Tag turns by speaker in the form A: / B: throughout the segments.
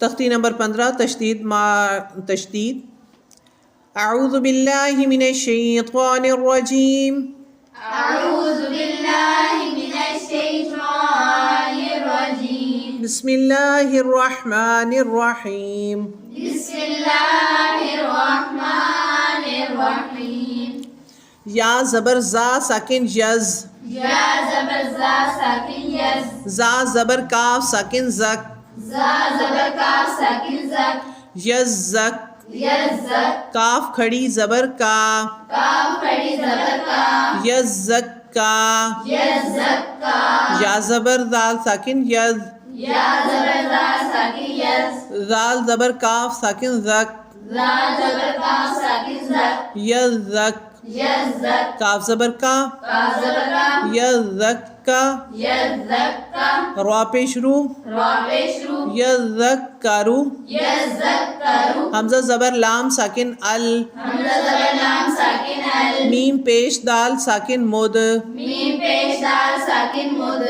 A: تختی نمبر 15 تشدید. اعوذ باللہ من الشیطان الرجیم.
B: اعوذ باللہ من الشیطان الرجیم.
A: بسم اللہ الرحمن الرحیم.
B: بسم اللہ الرحمن الرحیم.
A: یا زبر زا ساکن یز.
B: یا زبر زا ساکن یز.
A: زا زبر کاف ساکن زک.
B: زا زبر کاف ساکن زک.
A: یز زک.
B: یزک.
A: کاف کھڑی زبر کا.
B: کاف کھڑی زبر کا.
A: یز زک کا.
B: یزک کا.
A: یا زبر زال ساکن یز.
B: یا زبر زا ساکن یز.
A: زال زبر کاف ساکن زک.
B: زا زبر کاف ساکن زک.
A: یز زک.
B: یزک.
A: کاف زبر کا.
B: کاف زبر کا.
A: یز زک کا.
B: یزک کا.
A: را پیش رو.
B: را پیش رو.
A: یز زک کارو.
B: یزک کرو.
A: حمزہ زبر لام ساکن ال.
B: حمزہ زبر لام ساکن ال.
A: میم پیش دال ساکن مد.
B: میم پیش دال ساکن مد.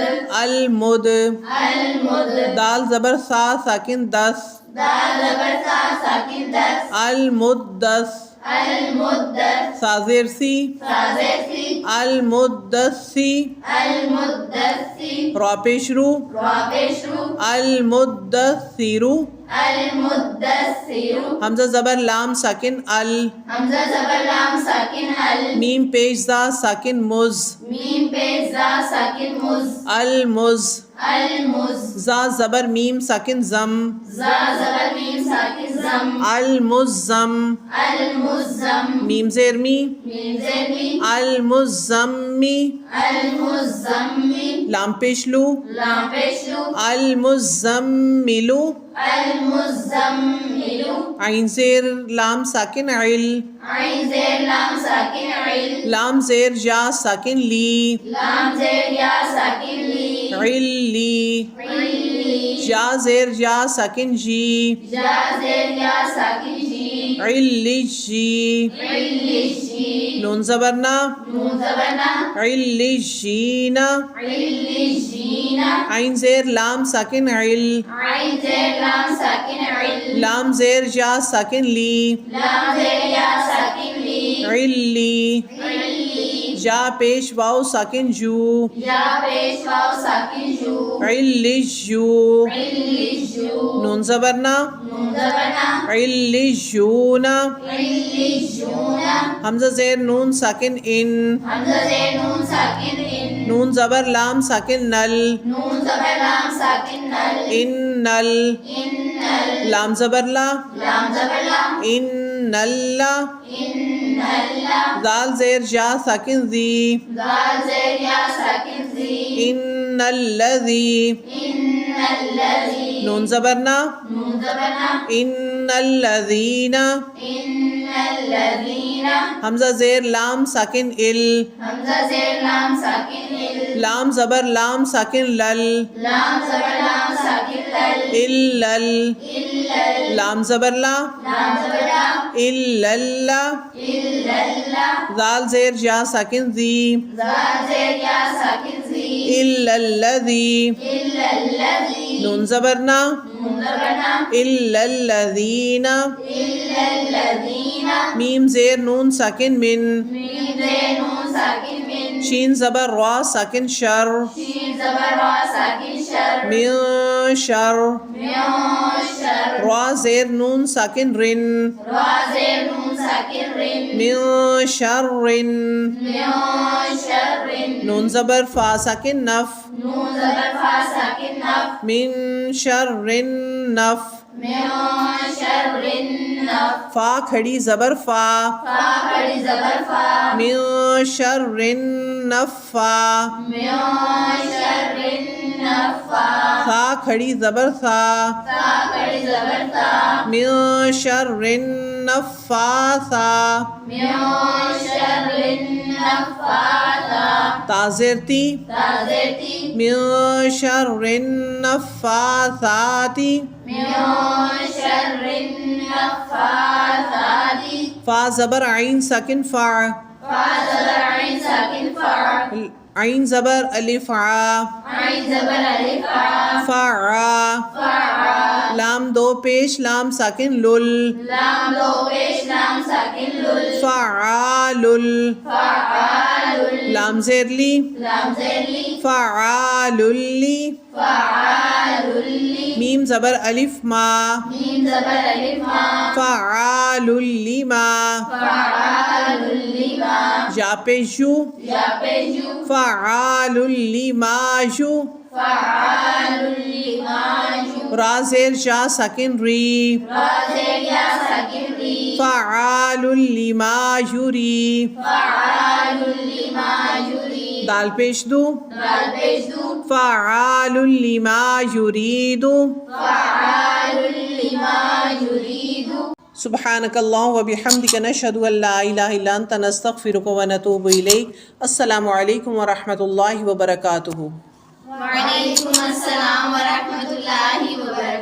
A: المد.
B: المد.
A: دال زبر سا ساکن دس.
B: دال زبر سا ساکن دس.
A: المدس.
B: المدس.
A: سا زیر سی.
B: سازر سی.
A: المدسی.
B: المدسی.
A: را پیش رو.
B: را پیش رو.
A: المدثرو.
B: المدثر.
A: حمزہ زبر لام ساکن ال.
B: حمزہ زبر لام ساکن ال.
A: میم پیش زا ساکن مز.
B: میم پیش زا ساکن مز.
A: المز.
B: المز.
A: زا زبر میم ساکن زم.
B: زا زبر میم ساکن زم.
A: المزم.
B: المزم.
A: میم زیر می.
B: میم زیر می.
A: المزمی.
B: المزمی.
A: لام پیش لو.
B: لام پیش رو.
A: المزملو.
B: المزملو.
A: عین زیر لام ساکن عل.
B: عین زیر لام ساکن عل.
A: لام زیر جا ساکن لی.
B: لام زیر یا ساکن لی.
A: علی.
B: علی.
A: جا زیر جا ساکن جی.
B: جا زیر یا ساکن جی.
A: علی جی.
B: علی جی.
A: نون زبرنا.
B: نون زبرنا.
A: علی جینا.
B: علی جینا.
A: عین زیر لام ساکن عل.
B: عین زیر لام ساکن عل.
A: لام زیر جا ساکن لی.
B: لام زیر یا ساکن لی.
A: علی.
B: علی.
A: جا پیش واو ساکن جو.
B: یا پیش واو ساکن جو.
A: علی جو.
B: علی جو.
A: نون زبرنا.
B: نون زبرنا.
A: علی جونا.
B: علی جونا.
A: حمزہ زیر نون ساکن ان.
B: حمزہ زیر نون ساکن ان.
A: نون زبر لام ساکن نل.
B: نون زبر لام ساکن نل.
A: ان نل.
B: ان نل.
A: لام زبر لا.
B: لام زبر لام.
A: ان نلا.
B: ان نلا.
A: زال زیر جا ساکن زی.
B: دال زیر یا ساکن زی.
A: ان الذی.
B: ان الذی.
A: نون زبرنا.
B: نون زبرنا.
A: ان الذین.
B: ان الذین.
A: حمزہ زیر لام ساکن ال.
B: حمزہ زیر لام ساکن ال.
A: لام زبر لام ساکن لل.
B: لام زبر لام ساکن لل.
A: اللل.
B: اللل.
A: لام زبر لا.
B: لام زبر لام.
A: الللہ.
B: الللہ.
A: زال زیر جا ساکن زی.
B: زال زیر یا ساکن زی.
A: الذی.
B: الذی.
A: نون زبرنا.
B: نون زبرنا.
A: الذین.
B: الذین.
A: میم زیر نون ساکن من.
B: میم زیر نون ساکن من.
A: شین زبر را ساکن شر.
B: شین زبر را ساکن شر.
A: من شر.
B: من شر.
A: را زیر نون ساکن رن.
B: را زیر نون ساکن رن.
A: من شر.
B: من شر.
A: نون زبر فا ساکن نف.
B: نون زبر فا ساکن نف.
A: من شر نف.
B: من شر النف.
A: فا کھڑی زبر فا.
B: فا کھڑی زبر فا.
A: من شر النفا.
B: من شر النفا.
A: ثا کھڑی زبر ثا.
B: تا کھڑی زبر تا.
A: من شر النفاثا.
B: من شر النفاثا.
A: تا زیر تی.
B: تا زیر تی.
A: من شر النفاثات.
B: من شر النفاثات.
A: فا زبر عین ساکن فا.
B: فا زبر عین ساکن فا.
A: عین زبر الف عا.
B: عین زبر الف عا.
A: فا عا.
B: فا عا.
A: لام دو پیش لام ساکن لل
B: لام دو پیش لام ساکن لل
A: فعال
B: فعال
A: لام زیر لی
B: لام زیر لی
A: فعال لی
B: فعال لی
A: میم زبر الف ما
B: میم زبر الف ما
A: فعال لما
B: فعال لما
A: یا پیش جو
B: یا پیش جو
A: فعال لما جو
B: فعال لما جو
A: را زیر شا ساکن ری
B: را زیر یا ساکن ری
A: فعال لما یری
B: فعال لما یری
A: دال پیش دو
B: دال پیش دو
A: فعال لما یرید
B: فعال لما یرید
A: سبحانك اللهم وبحمدك نشهد ان لا اله الا انت نستغفرك ونتوب اليك السلام علیکم ورحمۃ اللہ وبرکاتہ
B: وعلیکم السلام ورحمۃ اللہ وبرکاتہ